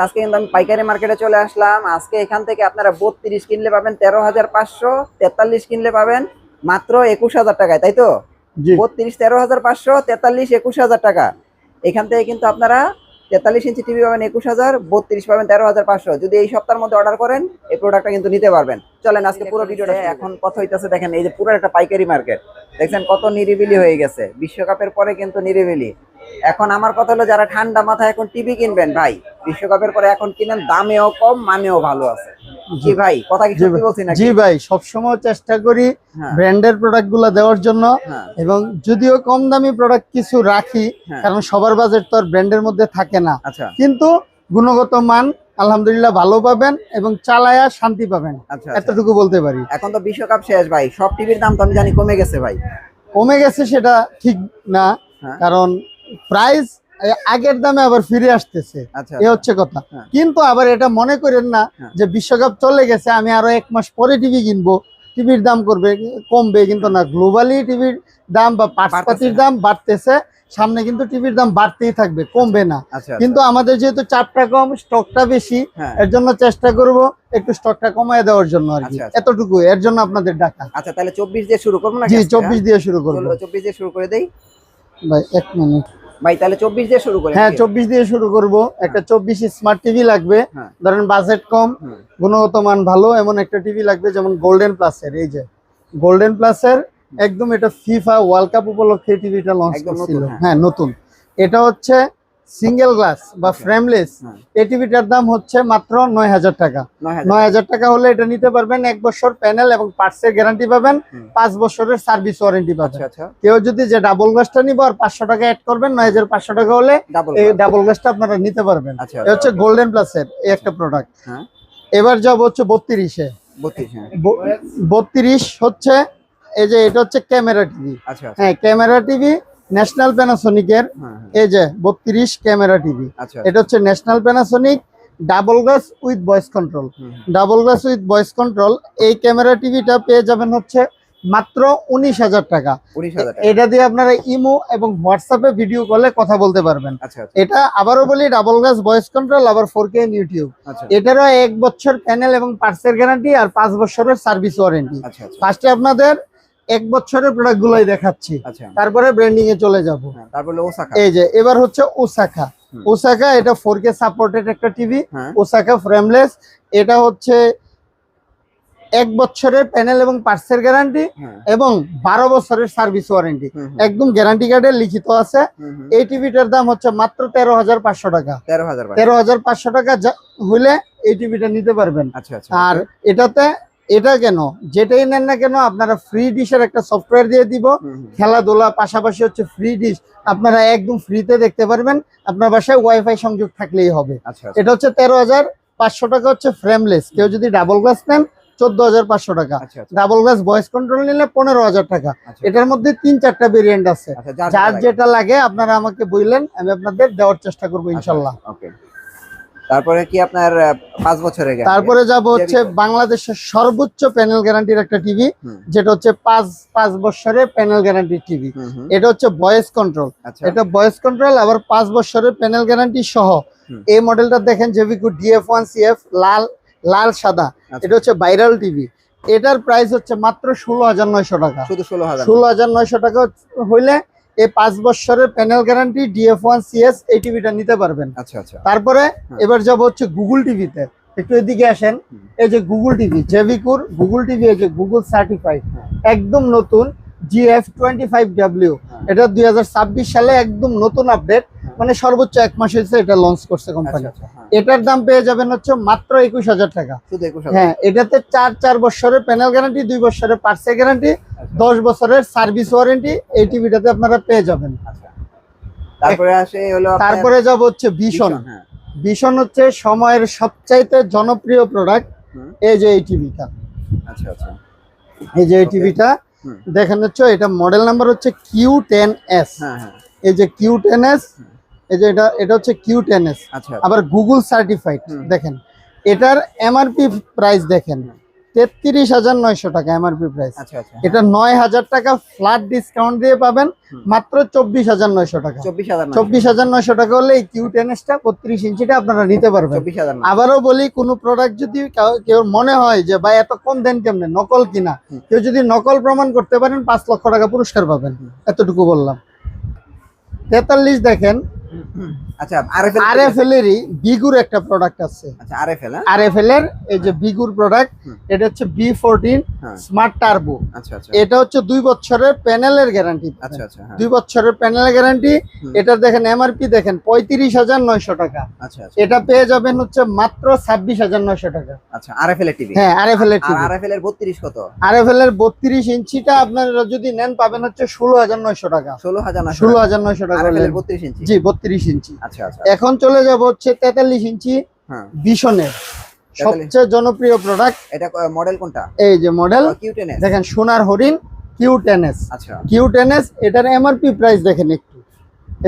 আজকে কিন্তু আমি পাইকারি মার্কেটে চলে আসলাম। আজকে এখান থেকে আপনারা 32 কিনলে পাবেন 13,500, 43 কিনলে পাবেন মাত্র 21,000 টাকায়, তাই তো? 32 13,500, 43 21,000 টাকা। এখান থেকে কিন্তু আপনারা 43 ইঞ্চি টিভি পাবেন 21,000, 32 পাবেন 13,500। যদি এই সপ্তাহের মধ্যে অর্ডার করেন এই প্রোডাক্টটা কিন্তু নিতে পারবেন। চলেন আজকে পুরো ভিডিওটা এখন কথা হইতেছে। দেখেন এই যে পুরো একটা পাইকারি মার্কেট দেখছেন কত নিরিবিলি হয়ে গেছে। বিশ্বকাপের পরে কিন্তু নিরিবিলি। এখন আমার কথা হলো যারা ঠান্ডা মাথায় এখন টিভি কিনবেন ভাই, বিশ্বকাপের পরে এখন কিনেন, দামেও কম মানেও ভালো আছে। জি ভাই, কথা কি সত্যি বলছি নাকি? জি ভাই, সবসময় চেষ্টা করি ব্র্যান্ডের প্রোডাক্ট গুলা দেওয়ার জন্য, এবং যদিও কম দামি প্রোডাক্ট কিছু রাখি, কারণ সবার বাজেট তো আর ব্র্যান্ডের মধ্যে থাকে না, কিন্তু গুণগত মান আলহামদুলিল্লাহ ভালো পাবেন এবং চালায়া শান্তি পাবেন, এতটুকু বলতে পারি। এখন তো বিশ্বকাপ শেষ ভাই, সব টিভির দাম তো আমি জানি কমে গেছে ভাই। কমে গেছে সেটা ঠিক না, কারণ প্রাইস আগের দামে আবার ফিরে আসতেছে, এ হচ্ছে কথা। কিন্তু আবার এটা মনে করেন না যে বিশ্বকাপ চলে গেছে আমি আরো 1 মাস পরে টিভি কিনবো, টিভির দাম কমবে, কিন্তু না। গ্লোবালি টিভির দাম বা পার্টসপাতির দাম বাড়তেছে, সামনে কিন্তু টিভির দাম বাড়তেই থাকবে, কমবে না। কিন্তু আমাদের যেহেতু চাপটা কম, স্টকটা বেশি, এর জন্য চেষ্টা করব একটু স্টকটা কমায় দেওয়ার জন্য আর কি, এতটুকু। এর জন্য আপনাদের ডাকা। আচ্ছা, তাহলে 24 দিয়ে শুরু করব নাকি? জি, 24 দিয়ে শুরু করব। 24 দিয়ে শুরু করে দেই ভাই, 1 মিনিট ভাই, তাহলে 24 দিয়ে শুরু করি। হ্যাঁ, 24 দিয়ে শুরু করব। একটা 24 স্মার্ট টিভি লাগবে, ধরেন বাজেট কম, গুণগত মান ভালো, এমন একটা টিভি লাগবে, যেমন গোল্ডেন প্লাসের। এই যে গোল্ডেন প্লাসের একদম, এটা ফিফা ওয়ার্ল্ড কাপ উপলক্ষে টিভিটা লঞ্চ করছিল। হ্যাঁ, নতুন। এটা হচ্ছে সিঙ্গেল গ্লাস বা ফ্রেমলেস। এই টিভিটার দাম হচ্ছে মাত্র 9,000 টাকা। 9,000 টাকা হলে এটা নিতে পারবেন। 1 বছর প্যানেল এবং পার্টসের গ্যারান্টি পাবেন, 5 বছরের সার্ভিস ওয়ারেন্টি পাবেন। কেউ যদি যে ডাবল গ্লাসটা নিব আর 500 টাকা অ্যাড করবেন, 9,500 টাকা হলে এই ডাবল গ্লাসটা আপনারা নিতে পারবেন। এটা হচ্ছে গোল্ডেন প্লাসের এই একটা প্রোডাক্ট। এবার যাব হচ্ছে 32-এ। 32 হচ্ছে এই যে, এটা হচ্ছে ক্যামেরা টিভি। হ্যাঁ, ক্যামেরা টিভি ন্যাশনাল প্যানাসোনিকের। এই যে 32 ক্যামেরা টিভি, এটা হচ্ছে national Panasonic, double glass with voice control. Double glass with voice control এই ক্যামেরা টিভিটা পেয়ে যাবেন হচ্ছে মাত্র 19,000 টাকা। এটা দিয়ে আপনারা ইমো এবং হোয়াটসঅ্যাপে ভিডিও কলে কথা বলতে পারবেন। এটা আবারও বলি, ডাবল গ্লাস ভয়েস কন্ট্রোল, আবার 4K ইউটিউব। এটারও 1 বছর প্যানেল এবং পার্টসের গ্যারান্টি আর 5 বছরের সার্ভিস ওয়ারেন্টি। ফার্স্টে আপনাদের 1 বছরের প্রোডাক্ট গুলোই দেখাচ্ছি, তারপরে ব্র্যান্ডিং এ চলে যাব। এই যে এবার হচ্ছে ওসাকা। ওসাকা এটা 4K সাপোর্টেড একটা টিভি, ওসাকা ফ্রেমলেস। এটা হচ্ছে 1 বছরের প্যানেল এবং পার্টসের গ্যারান্টি এবং 12 বছরের সার্ভিস ওয়ারেন্টি, একদম গ্যারান্টি কার্ডে লিখিত আছে। এই টিভিটার দাম হচ্ছে মাত্র 13,500 টাকা। 13,500 টাকা হলে এই টিভিটা নিতে পারবেন। আর এটাতে এটা কেন, যেটাই নেন না কেন, আপনারা ফ্রি ডিশের একটা সফটওয়্যার দিয়ে দিব। খেলাধুলা পাশাপাশি হচ্ছে ফ্রি ডিশ, আপনারা একদম ফ্রিতে দেখতে পারবেন, আপনার বাসায় ওয়াইফাই সংযোগ থাকলেই হবে। এটা হচ্ছে 13,500 টাকা হচ্ছে ফ্রেমলেস। কেউ যদি ডাবল গ্লাস নেন 14,500 টাকা। ডাবল গ্লাস ভয়েস কন্ট্রোল নিলে 15,000 টাকা। এটার মধ্যে 3-4টা ভেরিয়েন্ট আছে, যার যেটা লাগে আপনারা আমাকে বললেন, আমি আপনাদের দেওয়ার চেষ্টা করবো ইনশাল্লাহ। তারপরে কি আপনার 5 বছরের গ্যারান্টি? তারপরে যাব হচ্ছে বাংলাদেশের সর্বোচ্চ প্যানেল গ্যারান্টির একটা টিভি, যেটা হচ্ছে 5 বছরের প্যানেল গ্যারান্টির টিভি। এটা হচ্ছে ভয়েস কন্ট্রোল। এটা ভয়েস কন্ট্রোল আবার 5 বছরের প্যানেল গ্যারান্টি সহ। এই মডেলটা দেখেন, জেভিকো DF1CF, লাল সাদা। এটা হচ্ছে ভাইরাল টিভি। এটার প্রাইস হচ্ছে মাত্র 16,900 টাকা। শুধু 16,900 টাকা হইলে এই 5 বছরের প্যানেল গ্যারান্টি DF1CS এই টিভিটা নিতে পারবেন। তারপরে এবার যাব হচ্ছে গুগল টিভিতে। একটু এদিকে আসেন। এই যে গুগল টিভি, জেভিকোর গুগল টিভি, এই যে গুগল সার্টিফাইড, একদম নতুন GF25W। এটা 2026 সালে একদম নতুন আপডেট, মানে সর্বোচ্চ 1 মাস হয়েছে এটা লঞ্চ করছে কোম্পানি। এটার দাম পেয়ে যাবেন হচ্ছে মাত্র 21,000 টাকা। হ্যাঁ, এটাতে 4 বছরের প্যানেল গ্যারান্টি, 2 বছরের পার্টসের গ্যারান্টি, 10 বছরের সার্ভিস ওয়ারেন্টি এই টিভিটাতে আপনারা পেয়ে যাবেন। তারপরে যাব হচ্ছে ভিশন। ভিশন হচ্ছে সময়ের সবচাইতে জনপ্রিয় প্রোডাক্ট। এই যে এই টিভিটা, এই যে এই টিভিটা দেখেন হচ্ছে, এটা মডেল নাম্বার হচ্ছে Q10S। এই যে Q10S, এই যে এটা হচ্ছে Q10S, আবার গুগল সার্টিফাইড। দেখেন এটার MRP প্রাইস দেখেন, 33,900 টাকা এমআরপি প্রাইস। আচ্ছা আচ্ছা, এটা 9,000 টাকা ফ্ল্যাট ডিসকাউন্ট দিয়ে পাবেন মাত্র 24,900 টাকা। 24,900 টাকা হলে এই Q10টা 32 ইঞ্চিটা আপনারা নিতে পারবেন। 24,000। আবারও বলি, কোনো প্রোডাক্ট যদি কেউ মনে হয় যে ভাই এত কম দেন কেমনে, নকল কিনা, কেউ যদি নকল প্রমাণ করতে পারেন 5 লক্ষ টাকা পুরস্কার পাবেন। এতটুকু বললাম। 43 দেখেন, আচ্ছা আরএফএল এরই বিগুর একটা প্রোডাক্ট আছে। আচ্ছা আরএফএল, আরএফএল এর এই যে বিগুর প্রোডাক্ট, এটা হচ্ছে B14 স্মার্ট টার্বো। আচ্ছা আচ্ছা, এটা হচ্ছে 2 বছরের প্যানেলের গ্যারান্টি। আচ্ছা আচ্ছা, 2 বছরের প্যানেলের গ্যারান্টি। এটা দেখেন এমআরপি দেখেন 35,900 টাকা। আচ্ছা আচ্ছা, এটা পেয়ে যাবেন হচ্ছে মাত্র 26,900 টাকা। আচ্ছা আরএফএল এর টিভি। হ্যাঁ আরএফএল এর টিভি। আরএফএল এর 32 কত? আরএফএল এর 32 ইঞ্চিটা আপনারা যদি নেন পাবেন হচ্ছে 16,900 টাকা। 16,900 টাকা আরএফএল এর 32 ইঞ্চি। জি 32 ইঞ্চি। আচ্ছা আচ্ছা, এখন চলে যাব হচ্ছে 43 ইঞ্চি ভিশনের সবচেয়ে জনপ্রিয় প্রোডাক্ট। এটা মডেল কোনটা? এই যে মডেল Q10s, দেখেন সোনার হরিণ Q10s। আচ্ছা Q10s এটার এমআরপি প্রাইস দেখেন একটু।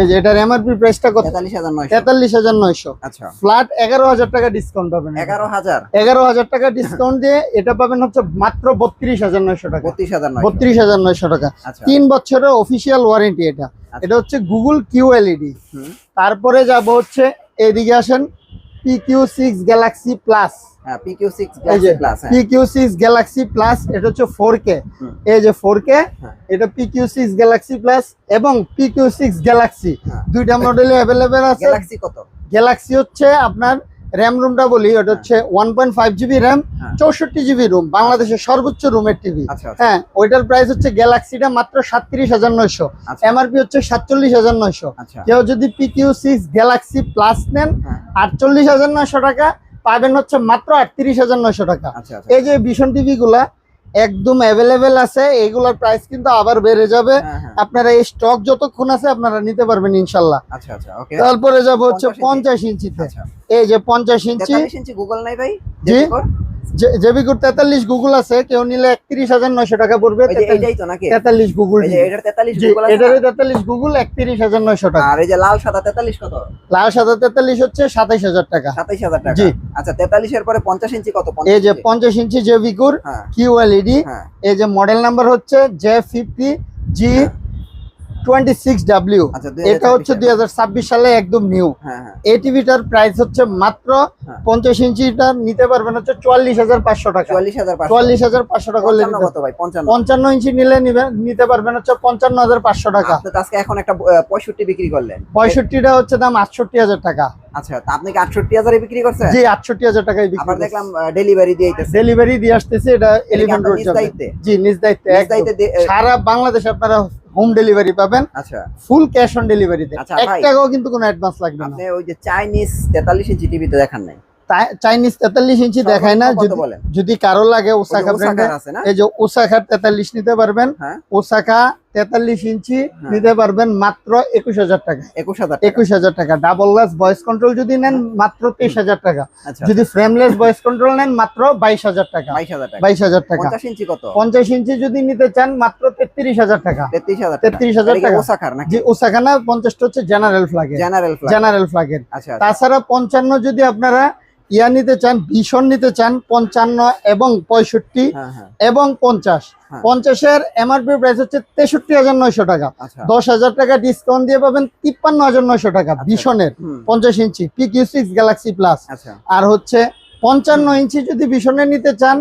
এই যে এটার এমআরপি প্রাইসটা কত? 43,900। 43,900। আচ্ছা, ফ্ল্যাট 11,000 টাকা ডিসকাউন্ট পাবেন। 11,000। 11,000 টাকা ডিসকাউন্ট দিয়ে এটা পাবেন হচ্ছে মাত্র 32,900 টাকা। 32,900 টাকা। আচ্ছা, 3 বছরের অফিশিয়াল ওয়ারেন্টি এটা। এটা হচ্ছে গুগল QLED। তারপরে যাব হচ্ছে এদিকে আসেন PQ6 গ্যালাক্সি প্লাস। হ্যাঁ PQ6 Galaxy plus. PQ6 Galaxy plus এটা হচ্ছে 4K। এই যে 4K, এটা PQ6 গ্যালাক্সি প্লাস এবং PQ6 গ্যালাক্সি দুইটা মডেলে अवेलेबल আছে। গ্যালাক্সি কত? গ্যালাক্সি হচ্ছে আপনার র‍্যাম রুমটা বলি, ওটা হচ্ছে 1.5 জিবি র‍্যাম, 64 জিবি রুম, বাংলাদেশের সর্বোচ্চ রুমের টিভি। হ্যাঁ ওইটার প্রাইস হচ্ছে গ্যালাক্সিটা মাত্র 37,900, এমআরপি হচ্ছে 47,900। কেউ যদি PQ6 গ্যালাক্সি প্লাস নেন 48,900 টাকা পাবেন হচ্ছে মাত্র 38,900 টাকা। এই যে ভিশন টিভি গুলা একদম অ্যাভেলেবেল আছে, এইগুলোর প্রাইস কিন্তু আবার বেড়ে যাবে। আপনারা এই স্টক যতক্ষণ আছে আপনারা নিতে পারবেন ইনশাআল্লাহ। আচ্ছা আচ্ছা, ওকে। তারপরে যাব হচ্ছে 50 ইঞ্চিতে। এই যে 50 ইঞ্চি। 43 ইঞ্চি গুগল নাই ভাই? জি জেবিকোর 43 গুগল আছে, কেউ নিলে 31,900 টাকা পড়বে। এইটাই তো নাকি 43 গুগল? এই যে এটার 43 গুগল আছে। এটার 43 গুগল 31,900 টাকা। আর এই যে লাল সাদা 43 কত? লাল সাদা 43 হচ্ছে 27,000 টাকা। 27,000 টাকা। জি। আচ্ছা 43 এর পরে 50 ইঞ্চি কত? এই যে 50 ইঞ্চি জেবিকোর QLED। এই যে মডেল নাম্বার হচ্ছে J50G26W। এটা হচ্ছে 2026 সালে একদম নিউ। এই টিভিটার প্রাইস হচ্ছে মাত্র 50 ইঞ্চিটা নিতে পারবেন হচ্ছে 44,500 টাকা। 44,500 টাকা হলে কত ভাই? 55 ইঞ্চি নিলে নিতে পারবেন হচ্ছে 55,500 টাকা। আপনি আজকে এখন একটা 65 বিক্রি করলেন। 65টা হচ্ছে দাম 68,000 টাকা। আচ্ছা, তা আপনি কি 68,000 এ বিক্রি করছেন? জি 68,000 টাকায় বিক্রি। আবার দেখলাম ডেলিভারি দিয়ে দিতেছে। ডেলিভারি দিয়ে আসতেছে, এটা এলিফ্যান্ট রোড যাবে। জি নিজ দায়িত্বে। সারা বাংলাদেশে আপনারা হোম ডেলিভারি পাবেন। আচ্ছা, ফুল ক্যাশ অন ডেলিভারিতে। 1 টাকাও কিন্তু কোনো অ্যাডভান্স লাগবে না। আপনি ওই যে চাইনিজ 43 ইঞ্চি টিভিতে দেখান নাই? চাইনিজ 43 ইঞ্চি দেখায় না। যদি কারো লাগে ওসাকা ব্র্যান্ডের, এই যে ওসাকা 43 নিতে পারবেন। ওসাকা 43 ইঞ্চি নিতে পারবেন মাত্র 21,000 টাকা। 21,000 টাকা। ডাবল গ্লাস ভয়েস কন্ট্রোল যদি নেন মাত্র 23,000 টাকা। যদি ফ্রেমলেস ভয়েস কন্ট্রোল নেন মাত্র 22,000 টাকা। 22,000 টাকা। 50 ইঞ্চি কত? 50 ইঞ্চি যদি নিতে চান মাত্র 33,000 টাকা। 33,000 টাকা। ওসাকার নাকি? জি ওসাকা না, 50টা হচ্ছে জেনারেল ফ্ল্যাগের। জেনারেল ফ্ল্যাগের। তাছাড়া 55 যদি আপনারা ইয়া নিতে চান, ভিশন নিতে চান 55 এবং 65 এবং 50। 50 এর এমআরপি প্রাইস হচ্ছে 63,900 টাকা। 10,000 টাকা ডিসকাউন্ট দিয়ে পাবেন 53,900 টাকা ভিশনের 50 ইঞ্চি PQ6 গ্যালাক্সি প্লাস। আর হচ্ছে 55 ইঞ্চি যদি ভিশনের নিতে চান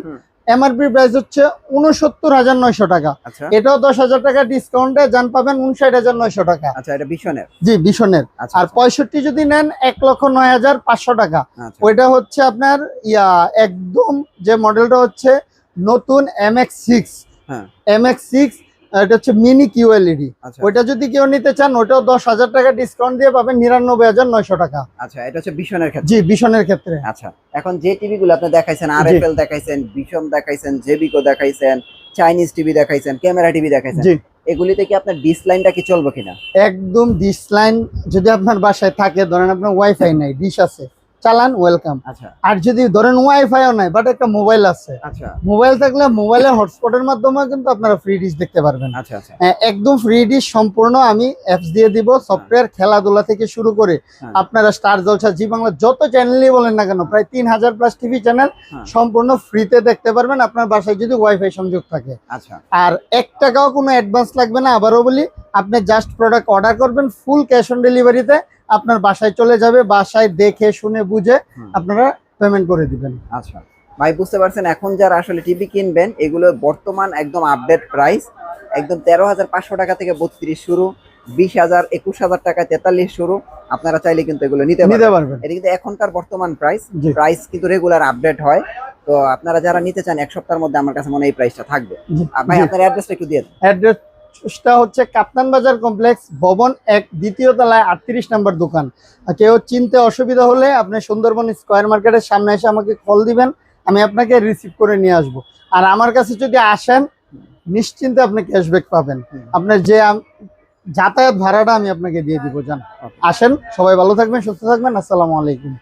এমআরপি প্রাইস হচ্ছে 69,900 টাকা। এটাও 10,000 টাকা ডিসকাউন্টে জান পাবেন 59,900 টাকা। আচ্ছা, এটা ভিশনের? জি ভিশনের। আর 65 যদি নেন 1,09,500 টাকা। ওইটা হচ্ছে আপনার একদম যে মডেলটা হচ্ছে নতুন MX6। MX6 এটা হচ্ছে মিনি QLED। ওইটা যদি কেউ নিতে চান ওটাও 10,000 টাকা ডিসকাউন্ট দিয়ে পাবেন 99,900 টাকা। আচ্ছা, এটা হচ্ছে ভিশনের ক্ষেত্রে? জি ভিশনের ক্ষেত্রে। আচ্ছা, এখন যে টিভি গুলো আপনি দেখাইছেন, আরএফএল দেখাইছেন, ভিশন দেখাইছেন, জেবিকো দেখাইছেন, চাইনিজ টিভি দেখাইছেন, ক্যামেরা টিভি দেখাইছেন, এগুলিতে কি আপনার ডিশ লাইনটা কি চলবে কিনা? একদম ডিশ লাইন যদি আপনার বাসায় থাকে, ধরেন আপনার ওয়াইফাই নাই, ডিশ আছে, চালান ওয়েলকাম। আচ্ছা আর যদি ধরেন ওয়াইফাইও নাই বাট একটা মোবাইল আছে, আচ্ছা মোবাইল থাকলে মোবাইলের হটস্পটের মাধ্যমে কিন্তু আপনারা ফ্রি ডিশ দেখতে পারবেন। আচ্ছা আচ্ছা একদম ফ্রি ডিশ সম্পূর্ণ আমি অ্যাপস দিয়ে দিব, সফটওয়্যার খেলাধুলা থেকে শুরু করে আপনারা স্টার জলসা জি বাংলা যত চ্যানেলই বলেন না কেন, প্রায় 3000 প্লাস টিভি চ্যানেল সম্পূর্ণ ফ্রিতে দেখতে পারবেন আপনার বাসায় যদি ওয়াইফাই সংযোগ থাকে। আচ্ছা আর 1 টাকাও কোনো অ্যাডভান্স লাগবে না। আবারও বলি, আপনি জাস্ট প্রোডাক্ট অর্ডার করবেন, ফুল ক্যাশ অন ডেলিভারিতে আপনার বাসায় চলে যাবে, বাসায় দেখে শুনে বুঝে আপনারা পেমেন্ট করে দিবেন। আচ্ছা ভাই, বুঝতে পারছেন এখন যারা আসলে টিভি কিনবেন এগুলো বর্তমান একদম আপডেট প্রাইস, একদম 13,500 টাকা থেকে 32 শুরু, 20,000 21,000 টাকা 43 শুরু। আপনারা চাইলে কিন্তু এগুলো নিতে পারবেন। এটা কিন্তু এখনকার বর্তমান প্রাইস কিন্তু রেগুলার আপডেট হয়। তো আপনারা যারা নিতে চান এক সপ্তাহের মধ্যে আমার কাছে মনে হয় এই প্রাইসটা থাকবে। ভাই আপনার অ্যাড্রেসটা একটু দিয়ে দেন। অ্যাড্রেসটা হচ্ছে কাপ্তান বাজার কমপ্লেক্স, ভবন 1, দ্বিতীয় তলায় 38 নম্বর দোকান। কেউ চিনতে অসুবিধা হলে আপনি সুন্দরবন স্কয়ার মার্কেটের সামনে এসে আমাকে কল দিবেন, আমি আপনাকে রিসিভ করে নিয়ে আসব। আর আমার কাছে যদি আসেন নিশ্চিন্তে আপনি ক্যাশব্যাক পাবেন। আপনার যে যাতায়াত ভাড়াটা আমি আপনাকে দিয়ে দিব। যান, আসেন, সবাই ভালো থাকবেন, সুস্থ থাকবেন। আসসালামু আলাইকুম।